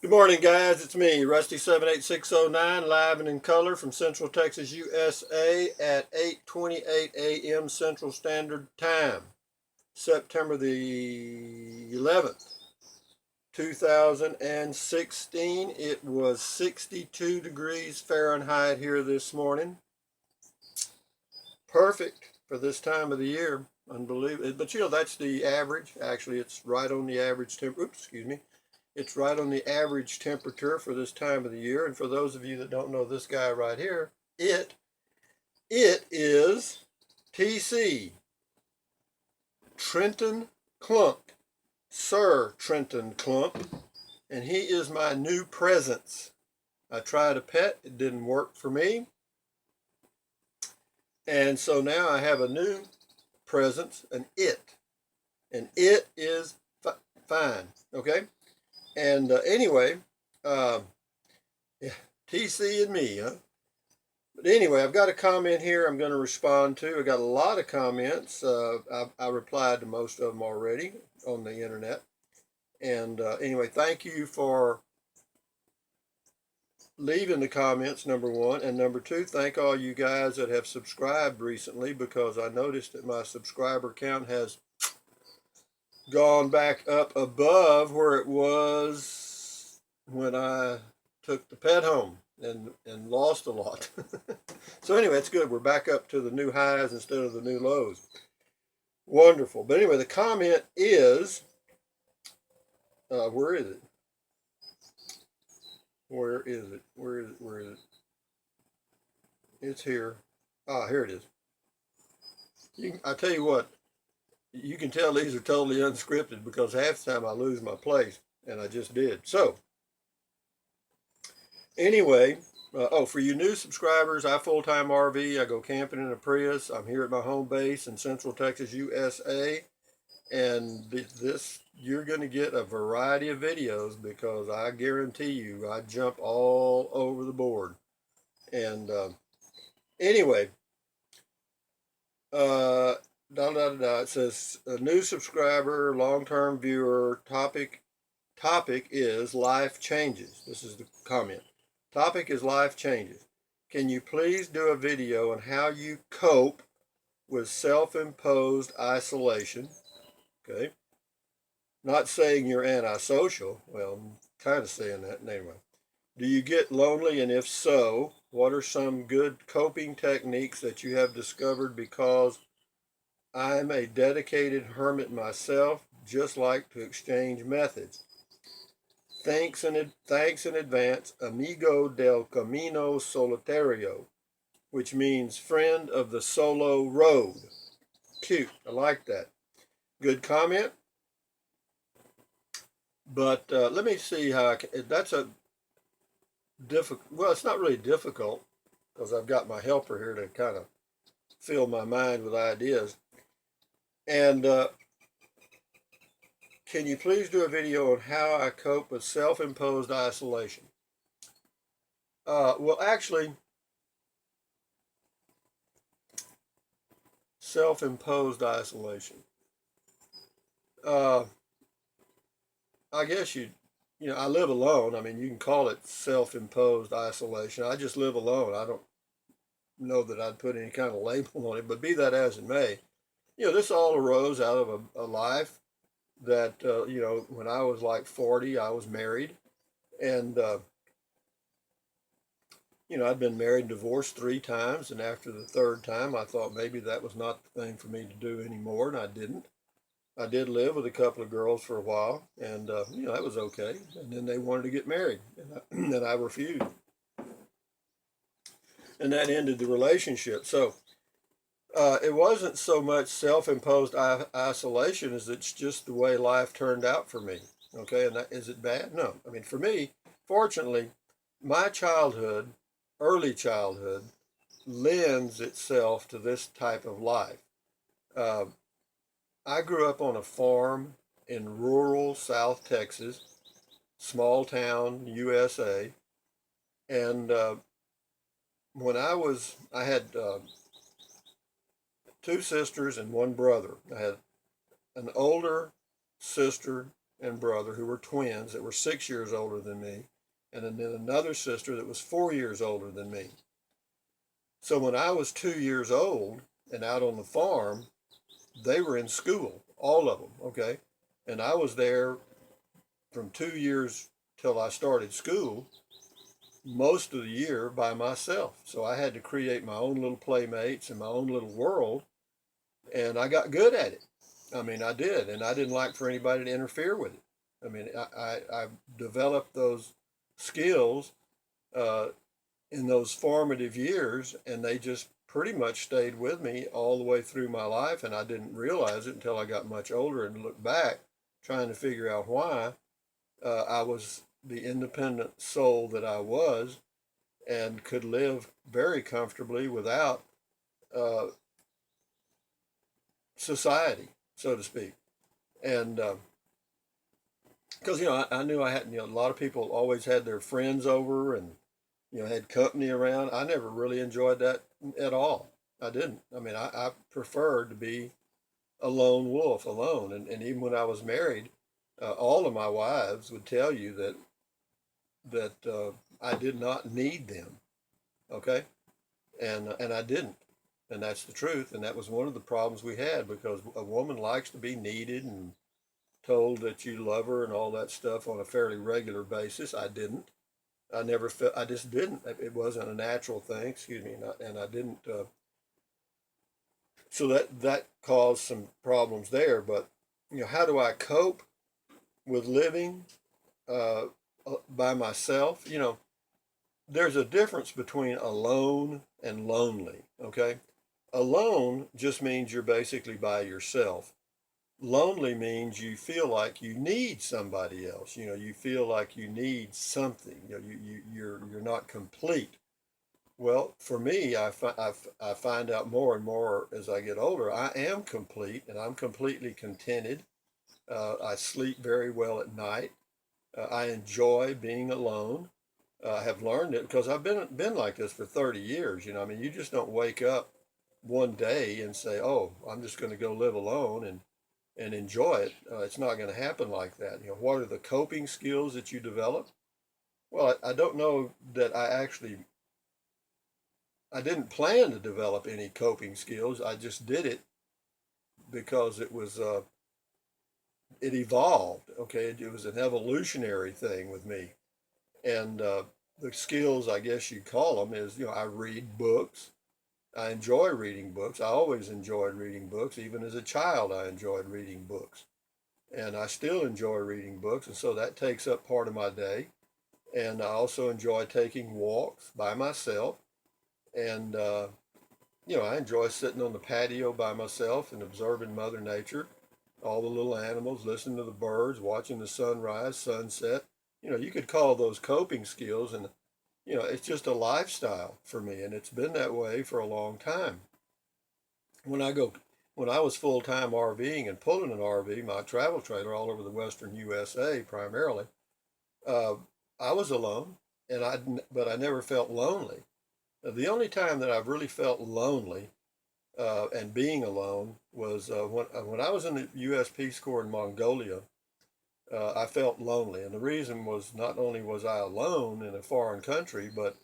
Good morning, guys. It's me, Rusty78609, live and in color from Central Texas, USA at 8:28 a.m. Central Standard Time, September the 11th, 2016. It was 62 degrees Fahrenheit here this morning. Perfect for this time of the year. Unbelievable. But that's the average. Actually, it's right on the average It's right on the average temperature for this time of the year. And for those of you that don't know this guy right here, it is TC, Trenton Clump, Sir Trenton Clump, and he is my new presence. I tried a pet, it didn't work for me. And so now I have a new presence, and it is fine, okay? And anyway, yeah, TC and me, huh? But anyway, I've got a comment here I'm going to respond to. I got a lot of comments. I replied to most of them already on the internet. And anyway, thank you for leaving the comments, number one. And number two, thank all you guys that have subscribed recently, because I noticed that my subscriber count has gone back up above where it was when I took the pet home and lost a lot. So anyway, it's good. We're back up to the new highs instead of the new lows. Wonderful. But anyway, the comment is, where is it? Where is it? Where is it? Where is it? It's here. Ah, here it is. I tell you what, you can tell these are totally unscripted because half the time I lose my place, and I just did. So anyway, for you new subscribers, I full-time RV. I go camping in a Prius. I'm here at my home base in Central Texas, USA. And this, you're going to get a variety of videos because I guarantee you I jump all over the board. And anyway, it says a new subscriber, long-term viewer, topic is life changes. This is the comment. Topic is life changes. Can you please do a video on how you cope with self-imposed isolation? Okay. Not saying you're antisocial. Well, I'm kind of saying that anyway. Do you get lonely, and if so, what are some good coping techniques that you have discovered? Because I'm a dedicated hermit myself, just like to exchange methods. Thanks in advance, amigo del camino solitario, which means friend of the solo road. Cute. I like that. Good comment. But let me see how I can. That's a difficult. Well, it's not really difficult because I've got my helper here to kind of fill my mind with ideas. And can you please do a video on how I cope with self-imposed isolation? Well, actually, self-imposed isolation. I guess I live alone. I mean, you can call it self-imposed isolation. I just live alone. I don't know that I'd put any kind of label on it, but be that as it may, this all arose out of a life that, when I was like 40, I was married. And, I'd been married and divorced 3 times. And after the third time, I thought maybe that was not the thing for me to do anymore. And I didn't. I did live with a couple of girls for a while, and that was okay. And then they wanted to get married, and I refused, and that ended the relationship. So it wasn't so much self-imposed isolation as it's just the way life turned out for me. Okay, and is it bad? No. I mean, for me, fortunately, my early childhood, lends itself to this type of life. Uh, I grew up on a farm in rural South Texas, small town, USA. And when I had 2 sisters and 1 brother. I had an older sister and brother who were twins that were 6 years older than me, and then another sister that was 4 years older than me. So when I was 2 years old and out on the farm, they were in school, all of them, okay? And I was there from 2 years till I started school, most of the year by myself. So I had to create my own little playmates and my own little world, and I got good at it. I mean, I did, and I didn't like for anybody to interfere with it. I mean, I developed those skills uh, in those formative years, and they just pretty much stayed with me all the way through my life, and I didn't realize it until I got much older and looked back, trying to figure out why I was the independent soul that I was and could live very comfortably without uh, society, so to speak. And because I knew I had a lot of people always had their friends over and had company around. I never really enjoyed that at all. I didn't. I mean, I preferred to be a lone wolf alone. And even when I was married, all of my wives would tell you that I did not need them. Okay, and I didn't, and that's the truth. And that was one of the problems we had because a woman likes to be needed and told that you love her and all that stuff on a fairly regular basis. I didn't. I never felt. I just didn't. It wasn't a natural thing. Excuse me. And I didn't. So that caused some problems there. But how do I cope with living uh, by myself? There's a difference between alone and lonely. Okay, alone just means you're basically by yourself. Lonely means you feel like you need somebody else. You feel like you need something. You're not complete. Well, for me, I find out more and more as I get older. I am complete, and I'm completely contented. I sleep very well at night. I enjoy being alone. I have learned it because I've been like this for 30 years. I mean, you just don't wake up one day and say, "Oh, I'm just going to go live alone and enjoy it." It's not going to happen like that. What are the coping skills that you develop? Well, I don't know that I didn't plan to develop any coping skills. I just did it because it evolved. Okay, it was an evolutionary thing with me, and the skills, I guess you'd call them, is I read books. I enjoy reading books. I always enjoyed reading books. Even as a child, I enjoyed reading books. And I still enjoy reading books, and so that takes up part of my day. And I also enjoy taking walks by myself. And, I enjoy sitting on the patio by myself and observing Mother Nature, all the little animals, listening to the birds, watching the sunrise, sunset. You could call those coping skills, and it's just a lifestyle for me, and it's been that way for a long time. When I go, when I was full time RVing and pulling an RV, my travel trailer all over the Western USA primarily, uh, I was alone, but I never felt lonely. The only time that I've really felt lonely and being alone was when I was in the U.S. Peace Corps in Mongolia. I felt lonely, and the reason was not only was I alone in a foreign country, but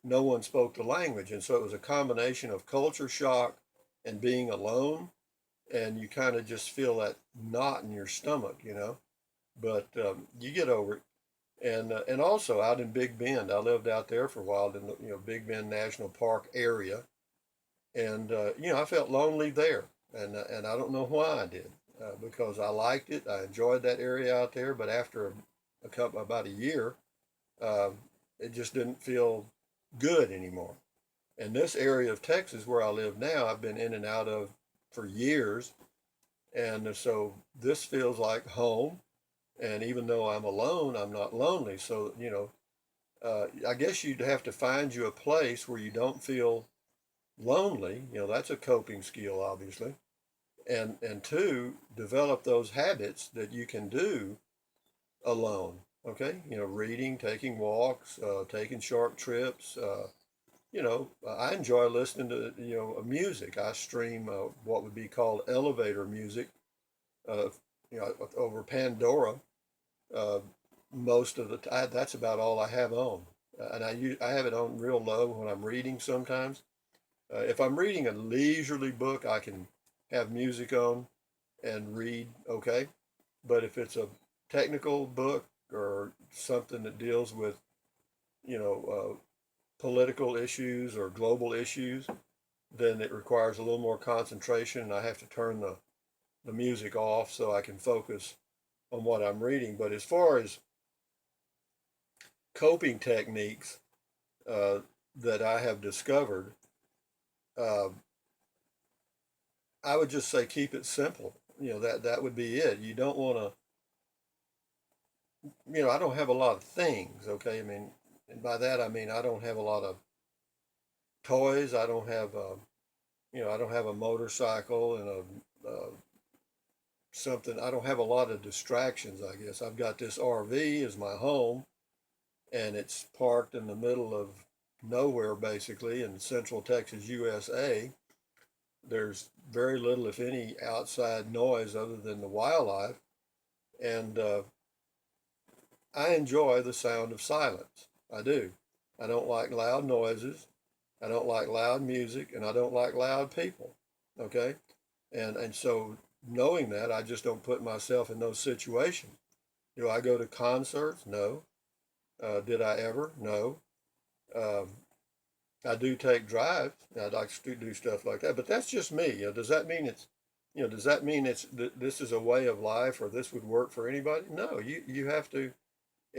no one spoke the language, and so it was a combination of culture shock and being alone, and you kind of just feel that knot in your stomach. But you get over it. And also out in Big Bend, I lived out there for a while in the Big Bend National Park area, and I felt lonely there, and I don't know why I did, because I liked it, I enjoyed that area out there, but after about a year, uh, it just didn't feel good anymore. And this area of Texas where I live now, I've been in and out of for years, and so this feels like home. And even though I'm alone, I'm not lonely. So I guess you'd have to find you a place where you don't feel lonely. That's a coping skill, obviously. And two, develop those habits that you can do alone. Okay, reading, taking walks, taking short trips. I enjoy listening to music. I stream what would be called elevator music, uh, over Pandora, Uh, Most of the time, that's about all I have on. And I have it on real low when I'm reading sometimes. If I'm reading a leisurely book, I can have music on and read okay. But if it's a technical book or something that deals with, you know, political issues or global issues, then it requires a little more concentration, and I have to turn the music off so I can focus on what I'm reading. But as far as coping techniques uh, that I have discovered, uh, I would just say keep it simple. That would be it. You don't want to, I don't have a lot of things, okay? I mean, and by that I mean I don't have a lot of toys. I don't have, I don't have a motorcycle and something. I don't have a lot of distractions, I guess. I've got this RV as my home, and it's parked in the middle of nowhere, basically, in Central Texas, USA. There's very little, if any, outside noise other than the wildlife, and I enjoy the sound of silence. I do. I don't like loud noises. I don't like loud music, and I don't like loud people. Okay, and so knowing that, I just don't put myself in those situations. Do I go to concerts? No. Did I ever? No. Um, I do take drives. I'd like to do stuff like that, but that's just me. Does that mean does that mean this is a way of life or this would work for anybody? No, you have to.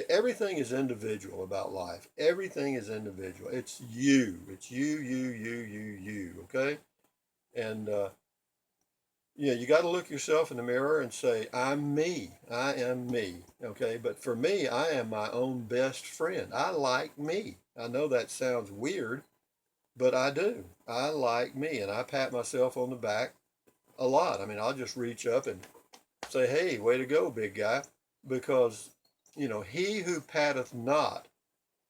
Everything is individual about life. Everything is individual. It's you. It's you. Okay, and you got to look yourself in the mirror and say, I'm me. I am me. Okay. But for me, I am my own best friend. I like me. I know that sounds weird, but I do. I like me. And I pat myself on the back a lot. I mean, I'll just reach up and say, hey, way to go, big guy. Because, he who patteth not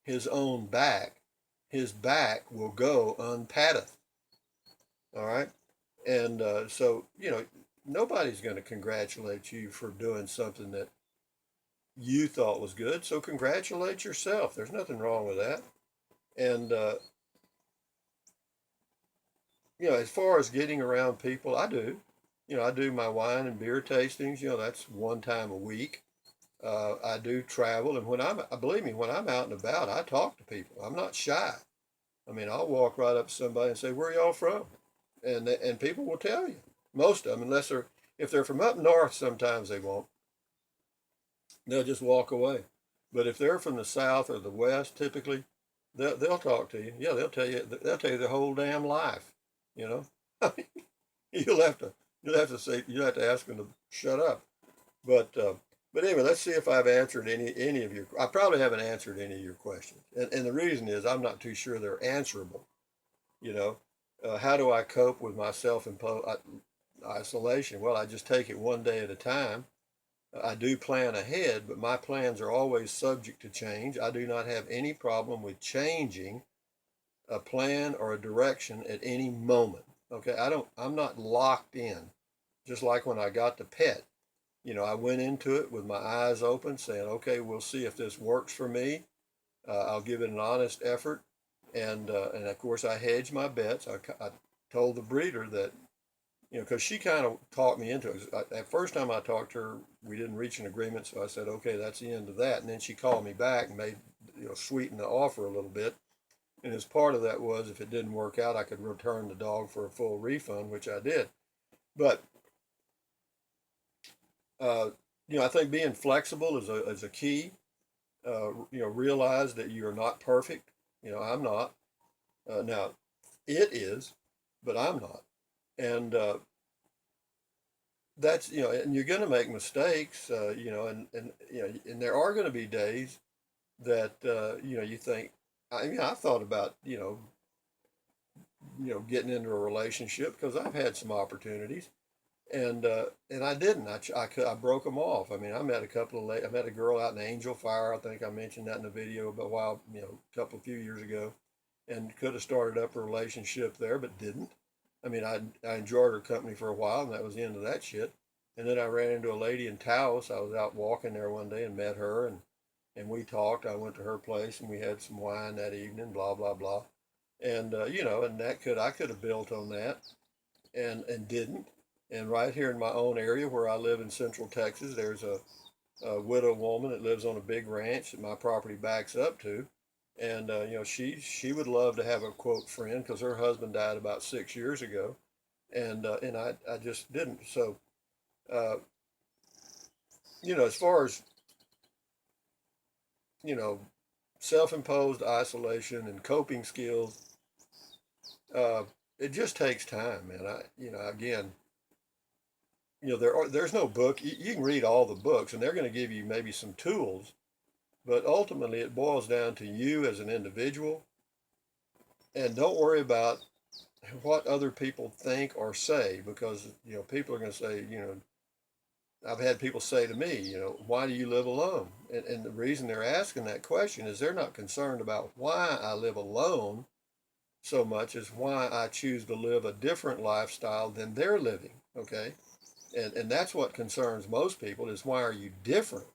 his own back, his back will go unpatteth. All right. And so, nobody's going to congratulate you for doing something that you thought was good. So congratulate yourself. There's nothing wrong with that. And, as far as getting around people, I do. I do my wine and beer tastings. That's one time a week. I do travel. And believe me, when I'm out and about, I talk to people. I'm not shy. I mean, I'll walk right up to somebody and say, where are y'all from? And people will tell you. Most of them, if they're from up north, sometimes they won't. They'll just walk away. But if they're from the south or the west, typically, they'll talk to you. Yeah, they'll tell you their whole damn life. You know, you'll have to you'll have to ask them to shut up. But but anyway, let's see if I've answered any of your. I probably haven't answered any of your questions, and the reason is I'm not too sure they're answerable. You know, how do I cope with my self-imposed isolation? Well, I just take it one day at a time. I do plan ahead, but my plans are always subject to change. I do not have any problem with changing a plan or a direction at any moment. Okay, I'm not locked in. Just like when I got the pet, I went into it with my eyes open, saying, "Okay, we'll see if this works for me. I'll give it an honest effort." And of course, I hedged my bets. I told the breeder that, because she kind of talked me into it. At first time I talked to her, we didn't reach an agreement, so I said, okay, that's the end of that. And then she called me back and made, sweeten the offer a little bit. And as part of that was, if it didn't work out, I could return the dog for a full refund, which I did. But uh, I think being flexible is a key. Realize that you are not perfect. I'm not. Now, it is, but I'm not. And that's and you're going to make mistakes, and there are going to be days that you think. I've thought about getting into a relationship because I've had some opportunities, and I didn't. I broke them off. I mean, I met a girl out in Angel Fire. I think I mentioned that in a video a while, a few years ago, and could have started up a relationship there, but didn't. I mean, I enjoyed her company for a while, and that was the end of that shit. And then I ran into a lady in Taos. I was out walking there one day and met her, and we talked. I went to her place and we had some wine that evening. Blah blah blah. And and I could have built on that, and didn't. And right here in my own area where I live in Central Texas, there's a widow woman that lives on a big ranch that my property backs up to, and she would love to have a quote friend because her husband died about 6 years ago, and I just didn't. So uh, as far as you know, self-imposed isolation and coping skills, uh, it just takes time, man. Again, there's no book. You can read all the books, and they're going to give you maybe some tools, but ultimately it boils down to you as an individual, and don't worry about what other people think or say because people are going to say, I've had people say to me, why do you live alone? And the reason they're asking that question is they're not concerned about why I live alone so much as why I choose to live a different lifestyle than they're living. Okay. And that's what concerns most people is why are you different?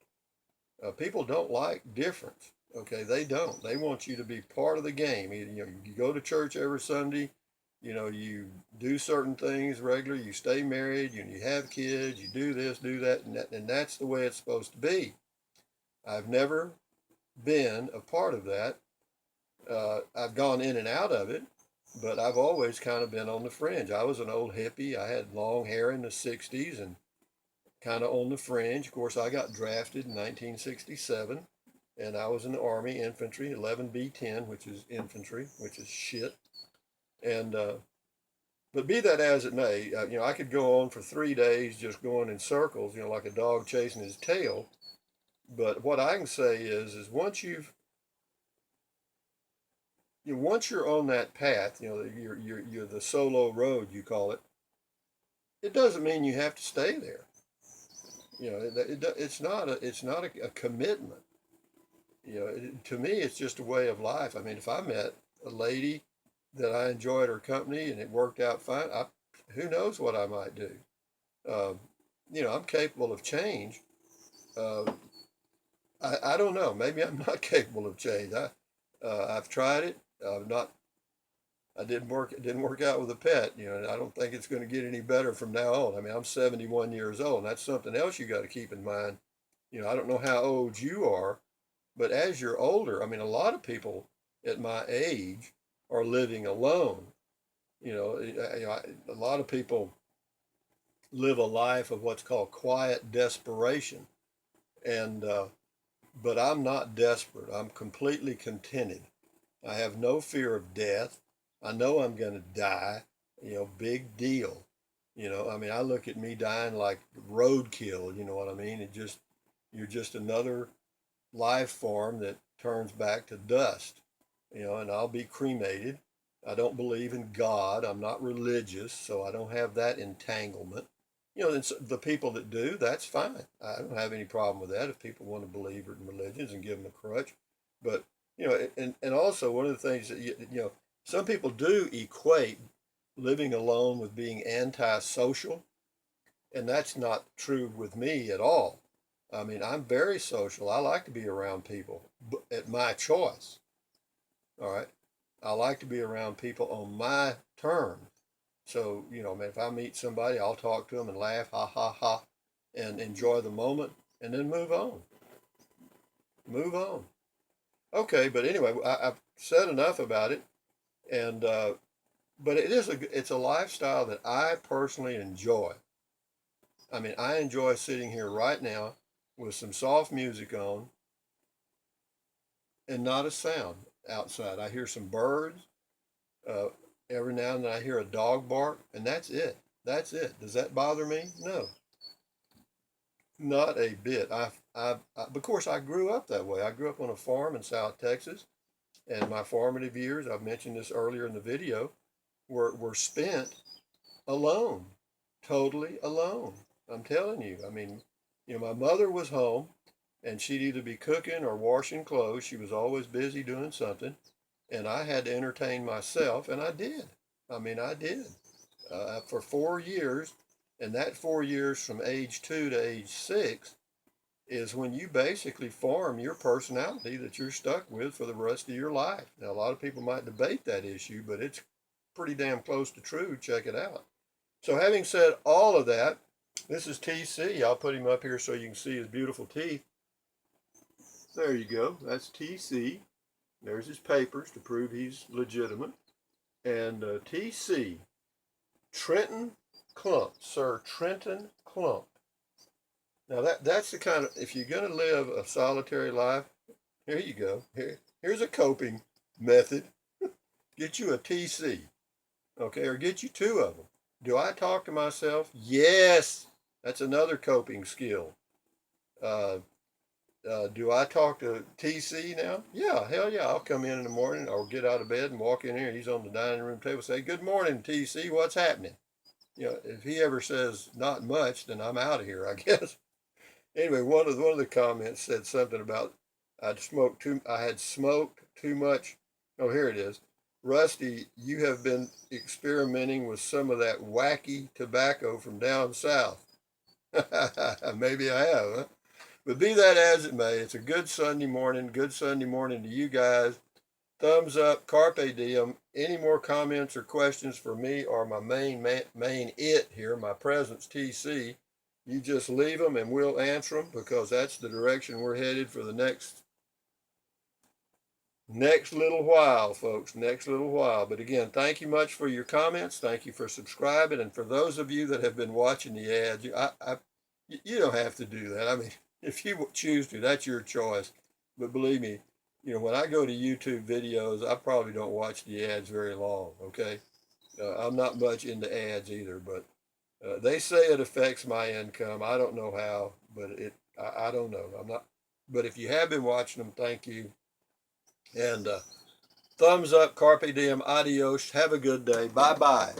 People don't like difference. Okay. They don't. They want you to be part of the game. You go to church every Sunday. You do certain things regularly, you stay married, you have kids, you do this, do that, and that's the way it's supposed to be. I've never been a part of that. I've gone in and out of it, but I've always kind of been on the fringe. I was an old hippie. I had long hair in the 60s and kind of on the fringe. Of course, I got drafted in 1967, and I was in the Army infantry, 11B10, which is infantry, which is shit. And but be that as it may, I could go on for 3 days just going in circles, like a dog chasing his tail. But what I can say is once you're on that path, you're the solo road you call it. It doesn't mean you have to stay there. It's not a commitment. To me, it's just a way of life. I mean, if I met a lady that I enjoyed her company and it worked out fine, who knows what I might do. Uh, I'm capable of change. Uh, I don't know. Maybe I'm not capable of change. I've tried it. Not. I didn't work. It didn't work out with a pet. And I don't think it's going to get any better from now on. I mean, I'm 71 years old, and that's something else you got to keep in mind. I don't know how old you are, but as you're older, I mean, a lot of people at my age are living alone. A lot of people live a life of what's called quiet desperation, and but I'm not desperate. I'm completely contented. I have no fear of death. I know I'm going to die. Big deal. I mean, I look at me dying like roadkill. You know what I mean? You're just another life form that turns back to dust. And I'll be cremated. I don't believe in God. I'm not religious, so I don't have that entanglement. And so the people that do, that's fine. I don't have any problem with that if people want to believe in religions and give them a crutch. But, and also one of the things that, some people do equate living alone with being antisocial, and that's not true with me at all. I mean, I'm very social. I like to be around people at my choice. All right. I like to be around people on my terms. So, man, if I meet somebody, I'll talk to them and laugh, ha ha ha, and enjoy the moment and then move on. Move on. Okay, but anyway, I've said enough about it. And, but it's a lifestyle that I personally enjoy. I mean, I enjoy sitting here right now with some soft music on and not a sound outside. I hear some birds. Uh, every now and then I hear a dog bark, and that's it. That's it. Does that bother me? No, not a bit. Of course, I grew up that way. I grew up on a farm in South Texas, and my formative years, I've mentioned this earlier in the video, were spent alone, totally alone. I'm telling you. I mean, my mother was home, and she'd either be cooking or washing clothes. She was always busy doing something, and I had to entertain myself, and I did. I mean, I did. For 4 years, And that 4 years from age 2 to age 6 is when you basically form your personality that you're stuck with for the rest of your life. Now, a lot of people might debate that issue, but it's pretty damn close to true. Check it out. So, having said all of that, this is TC. I'll put him up here so you can see his beautiful teeth. There you go. That's TC. There's his papers to prove he's legitimate. And TC, Trenton Clump, Sir Trenton Clump. Now that's the kind of, if you're going to live a solitary life, here you go. Here's a coping method. Get you a TC, okay, or get you 2 of them. Do I talk to myself? Yes. That's another coping skill. Do I talk to TC now? Yeah, hell yeah. I'll come in the morning or get out of bed and walk in here and he's on the dining room table and say, "Good morning, TC. What's happening?" You know, if he ever says not much, then I'm out of here, I guess. Anyway, one of the comments said something about I had smoked too much. Oh, here it is. Rusty, you have been experimenting with some of that wacky tobacco from down south. Maybe I have, huh? But be that as it may, it's a good Sunday morning. Good Sunday morning to you guys. Thumbs up, carpe diem. Any more comments or questions for me or my main it here, my presence TC, you just leave them and we'll answer them, because that's the direction we're headed for the next little while, folks. Next little while. But again, thank you much for your comments. Thank you for subscribing. And for those of you that have been watching the ads, you don't have to do that. I mean, if you choose to, that's your choice. But believe me, when I go to YouTube videos, I probably don't watch the ads very long, okay? I'm not much into ads either, but they say it affects my income. I don't know how, but I don't know. I'm not. But if you have been watching them, thank you. And thumbs up, carpe diem, adios. Have a good day. Bye-bye.